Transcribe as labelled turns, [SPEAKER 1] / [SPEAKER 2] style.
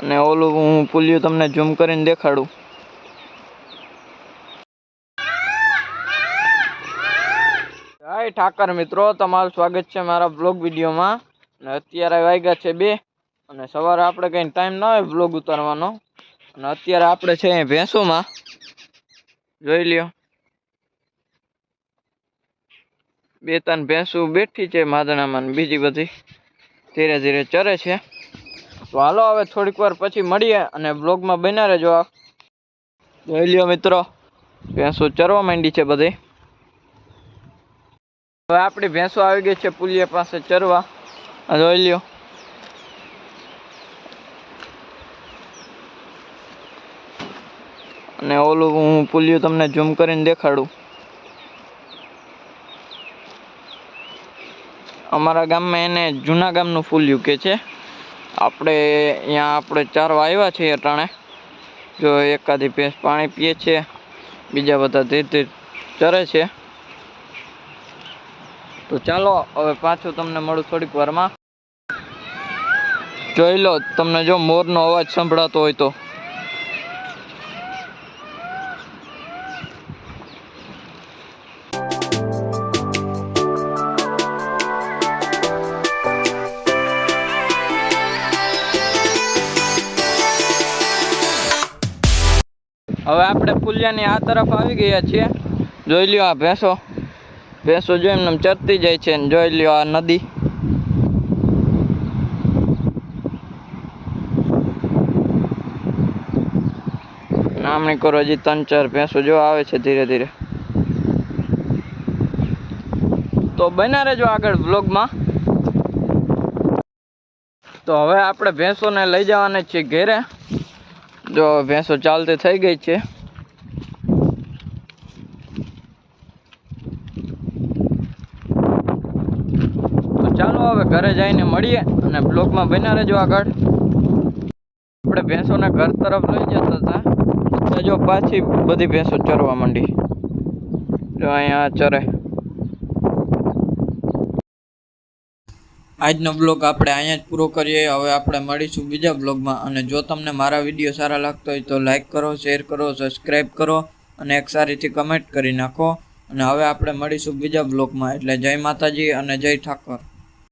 [SPEAKER 1] અને ઓલું હું પુલિયું તમને ઝૂમ કરીને દેખાડું. હાય ઠાકર મિત્રો, તમારું સ્વાગત છે મારા બ્લોગ વિડીયોમાં. અને અત્યારે વાગ્યા છે 2 અને સવારે આપણે કંઈ ટાઈમ ના હોય બ્લોગ ઉતારવાનો. અને અત્યારે આપણે છે ભેંસોમાં, જોઈ લ્યો 2-3 ભેંસો બેઠી છે માદણામાં, બીજી બધી ધીરે ધીરે ચરે છે. તો હાલો હવે થોડીક વાર પછી મળીએ અને બ્લોગમાં બન્યા રહેજો. જોઈ લ્યો મિત્રો, ભેંસો ચરવા માંડી છે બધી. હવે આપણી ભેંસો આવી ગઈ છે પુલિયા પાસે ચરવા. જોઈ લ્યો અને ઓલું હું પુલિયું તમને ઝૂમ કરીને દેખાડું. અમારા ગામમાં એને જૂના ગામનું પુલિયું કે છે. આપણે ચારવા આવ્યા છીએ અટાણે. જો એકાદી ભેંસ પાણી પીએ છે, બીજા બધા ધીરે ધીરે ચરે છે. તો ચાલો હવે પાછું તમને મળું થોડીક વારમાં. જોઈ લો, તમને જો મોરનો અવાજ સંભળાતો હોય તો. હવે આપણે પુલિયાની આ તરફ આવી ગયા છીએ. જોઈ લ્યો આ ભેંસો જો એમને ચરતી જાય છે. ને જોઈ લ્યો આ નદી. નામણી કરો, હજી 3-4 ભેંસો જો આવે છે ધીરે ધીરે. તો બન્યા રહેજો આગળ બ્લોગમાં. તો હવે આપણે ભેંસોને લઈ જવાના છીએ ઘેરે. જો ભેંસો ચાલતી થઈ ગઈ છે. તો ચાલો હવે ઘરે જઈને મળીએ અને બ્લોગમાં બન્યા રહેજો આગળ. આપણે ભેંસોને ઘર તરફ લઈ જતા હતા, જો પાછી બધી ભેંસો ચરવા માંડી. જો અહીંયા ચરે. આજનો બ્લોગ આપણે અહીંયા જ પૂરો કરીએ. હવે આપણે મળીશું બીજા બ્લોગમાં. અને જો તમને મારા વિડીયો સારા લાગતો હોય તો લાઈક કરો, શેર કરો, સબસ્ક્રાઈબ કરો અને એક સારીથી કમેન્ટ કરી નાખો. અને હવે આપણે મળીશું બીજા બ્લોગમાં. એટલે જય માતાજી અને જય ઠાકર.